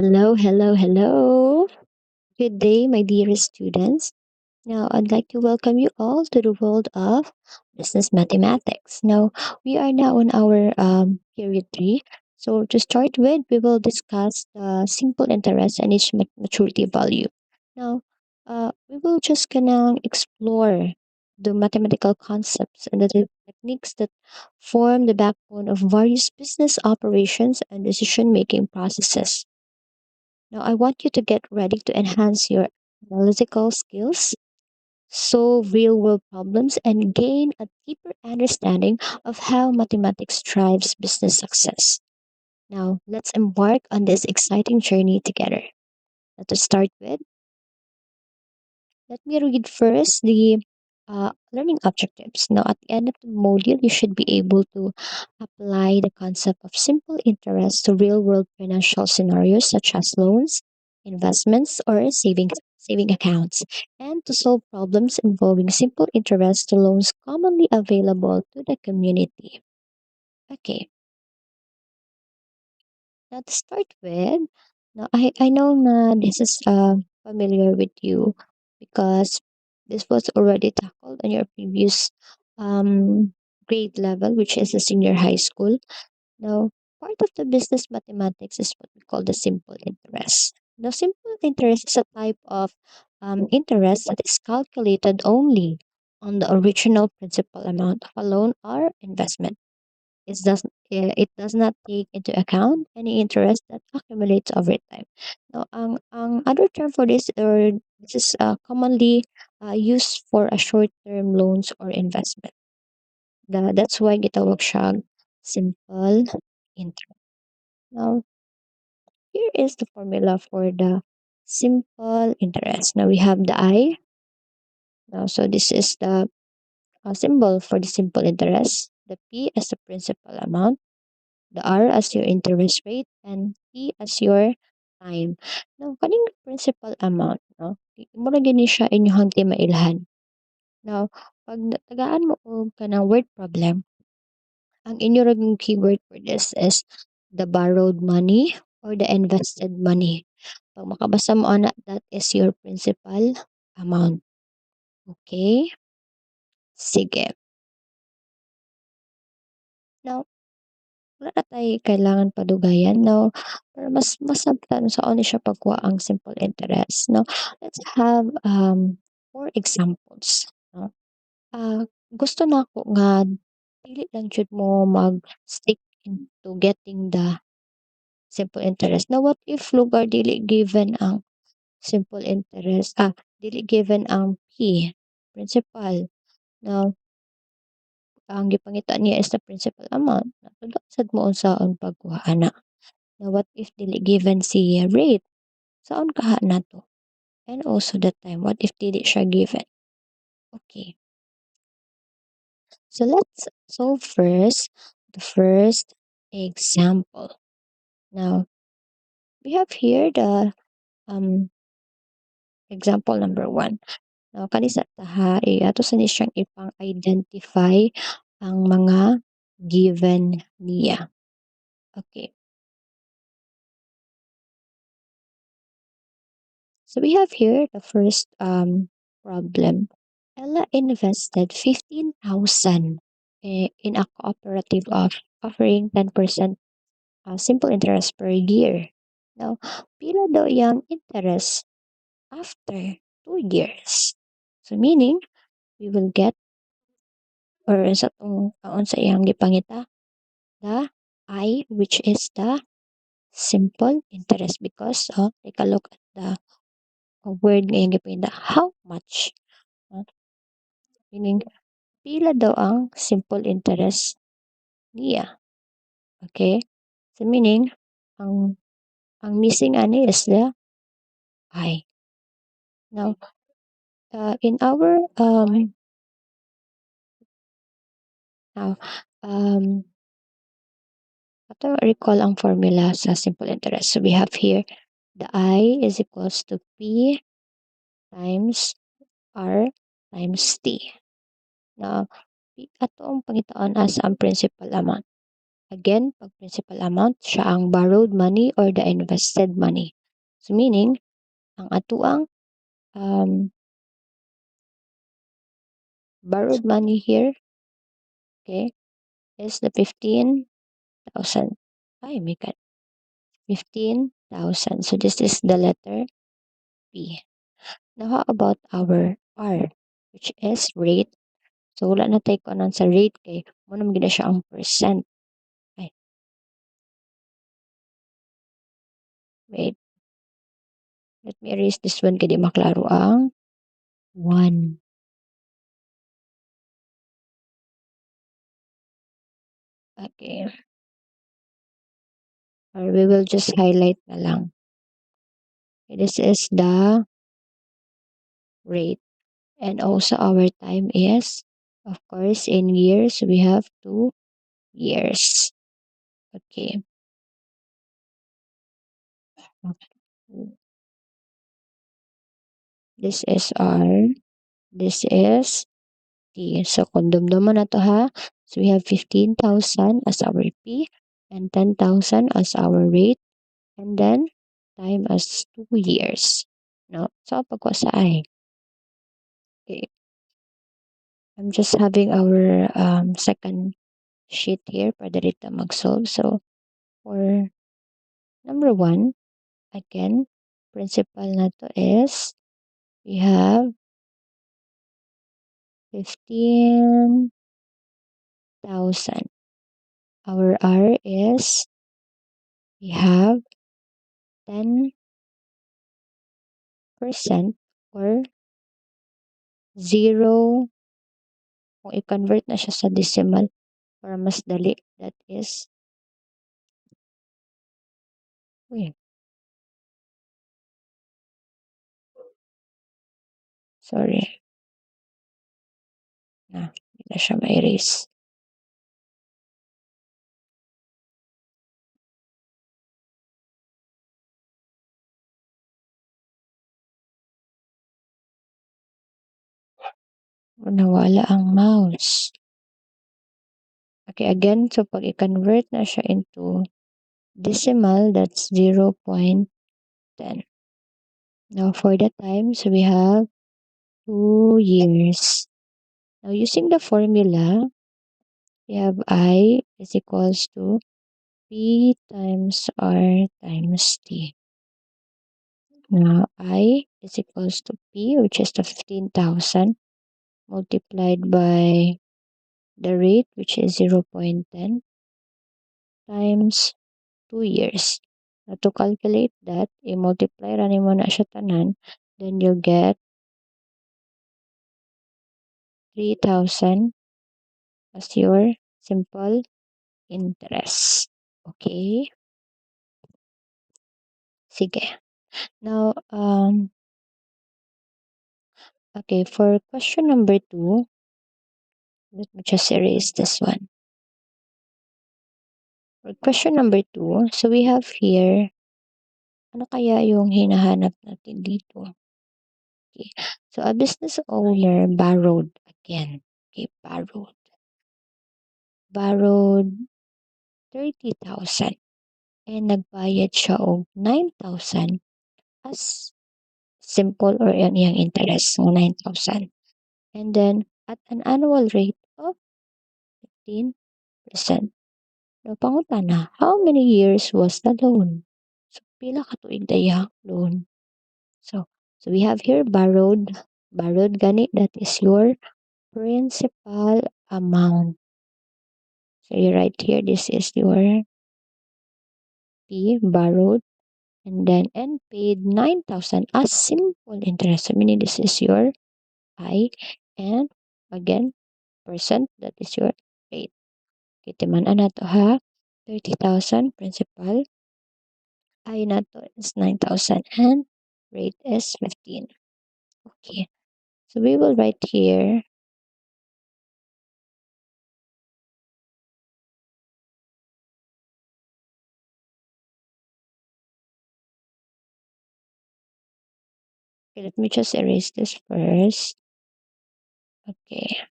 Hello, hello, hello. Good day, my dearest students. Now, I'd like to welcome you all to the world of business mathematics. Now, we are now on our period three. So, to start with, we will discuss the simple interest and its maturity value. Now, we will just gonna explore the mathematical concepts and the techniques that form the backbone of various business operations and decision making processes. Now, I want you to get ready to enhance your analytical skills, solve real world problems, and gain a deeper understanding of how mathematics drives business success. Now, let's embark on this exciting journey together. Now, to start with, let me read first the learning objectives. Now, at the end of the module, you should be able to apply the concept of simple interest to real world financial scenarios such as loans, investments, or saving accounts, and to solve problems involving simple interest to loans commonly available to the community. Okay, now to start with, now I know na this is familiar with you because this was already tackled on your previous um grade level, which is the senior high school. Now, part of the business mathematics is what we call the simple interest. Now, simple interest is a type of interest that is calculated only on the original principal amount of a loan or investment. It does not take into account any interest that accumulates over time. Now, ang other term for this, or this is commonly used for a short-term loans or investment. That's why gitawag siya simple interest. Now, here is the formula for the simple interest. Now we have the I. Now, so this is the symbol for the simple interest. The P as the principal amount, the R as your interest rate, and T as your time. Now, kaning principal amount, no? Mura gini siya inyong mailhan. Now, pag tagaan mo og kanang word problem, ang inyo ring keyword for this is the borrowed money or the invested money. Pag makabasa mo ana, that is your principal amount. Okay? Sige. Now, wala na tayo kailangan padugayan. Now, para mas masabtan sa ni siya pagkuha ang simple interest. Now, let's have four examples. No? Gusto na ako nga dili lang jud mo mag-stick into getting the simple interest. Now, what if lugar dili given ang simple interest, dili given ang P, principal. Now, ang gipangita niya is the principal amount. Natudlo sad mo unsaon pagkuha ana. Now, what if dili given si rate? Saon kaha na to? And also the time. What if dili siya given? Okay. So let's solve first the first example. Now, we have here the example number one. Now, kani sa taha, ato sa ni siyang ipang-identify ang mga given niya. Okay. So we have here the first problem. Ella invested 15,000 in a cooperative of offering 10% simple interest per year. Now, pila daw yung interest after 2 years. So meaning, we will get or sa tong taon sa iyang gipangita the I, which is the simple interest, because take a look at the word ngayong gipangita, how much. Uh, Meaning, pila daw ang simple interest niya. Okay? So meaning, ang missing ani is the I. Now, in our now ato recall ang formula sa simple interest. So we have here the I is equals to P times R times T. Now, ato ang pangitaon as ang principal amount. Again, pag principal amount, siya ang borrowed money or the invested money. So meaning, ang atuang um, borrowed money here, okay, is the 15,000. Ay, may cut. 15,000. So this is the letter P. Now, how about our R, which is rate? So, wala na tayo kanon sa rate kay muna magina siya ang percent. Ay, wait. Let me erase this one kay di maklaro ang 1. Okay. Or we will just highlight na lang. Okay, this is the rate. And also our time is, of course, in years, we have 2 years. Okay. This is R. This is T. So, kung dumduman na to ha. So, we have 15,000 as our P and 10,000 as our rate. And then, time as 2 years. No? So, pagwa sa I. Okay. I'm just having our second sheet here para dito mag-solve. So, for number 1, again, principal na to is we have 15,000. Our R is we have 10% or 0. Kung i-convert na siya sa decimal para mas dali, that is, uy, sorry, hindi na siya ma-erase. Nawala ang mouse. Okay, again, so pag i-convert na siya into decimal, that's 0.10. Now, for the time, so we have 2 years. Now, using the formula, we have I is equals to P times R times T. Now, I is equals to P, which is the 15,000, multiplied by the rate, which is 0.10, times 2 years. Now, to calculate that, i-multiply ranin mo na siya tanan, then you'll get 3,000 as your simple interest. Okay? Sige. Now, okay, for question number 2, let me just erase this one. For question number 2, so we have here, ano kaya yung hinahanap natin dito? Okay. So, a business owner borrowed again. Okay, borrowed 30,000 and nagbayad siya og 9,000 as simple or yan yung interest ng 9,000. And then, at an annual rate of 15%. So, pangutana, how many years was the loan? So, pila ka tuig daya loan? So we have here borrowed gani, that is your principal amount. So you write here, this is your P, borrowed, and then N paid 9,000 as simple interest. So meaning this is your I, and again, percent, that is your rate. Kitiman na to ha, 30,000 principal, I na to is 9,000, and rate is 15. Okay, so we will write here, okay, let me just erase this first. Okay,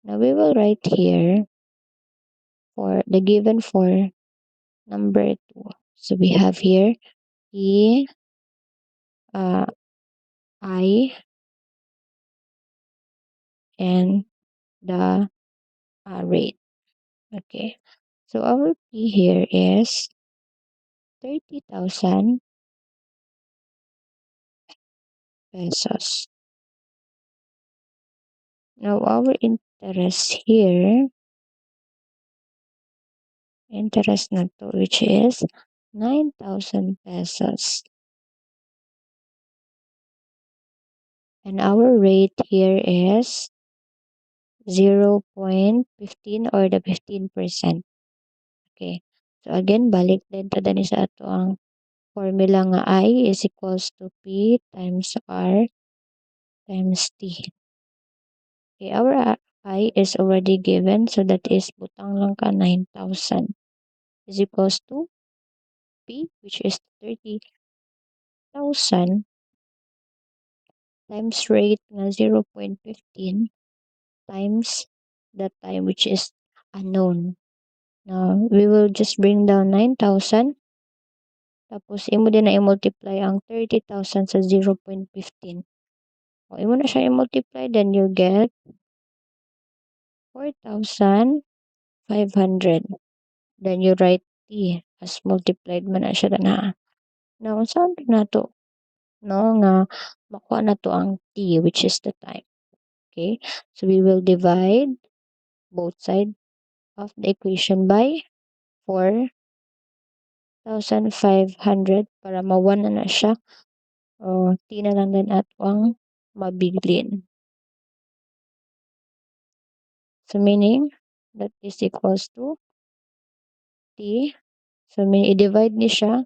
now we will write here for the given for number 2. So we have here E, uh, I, and the rate. Okay. So our P here is 30,000 pesos. Now our interest na to, which is 9,000 pesos. And our rate here is 0.15 or the 15%. Okay. So again, balik din to dani sa ato ang formula nga I is equals to P times R times T. Okay, our I is already given, so that is butang lang ka 9,000 is equals to P, which is 30,000 times rate nga 0.15 times the time, which is unknown. Now, we will just bring down 9,000. Tapos, imo din na i-multiply ang 30,000 sa 0.15. O, imo na siya i-multiply, then you get 4,500. Then you write T as multiplied man na siya na. Now, saan na to? No, nga makuha na to ang T, which is the time. Okay? So, we will divide both sides of the equation by 4,500 para ma-1 na siya. O, T na lang din at ang mabilin. So, meaning, that is equals to T. So, may i-divide ni siya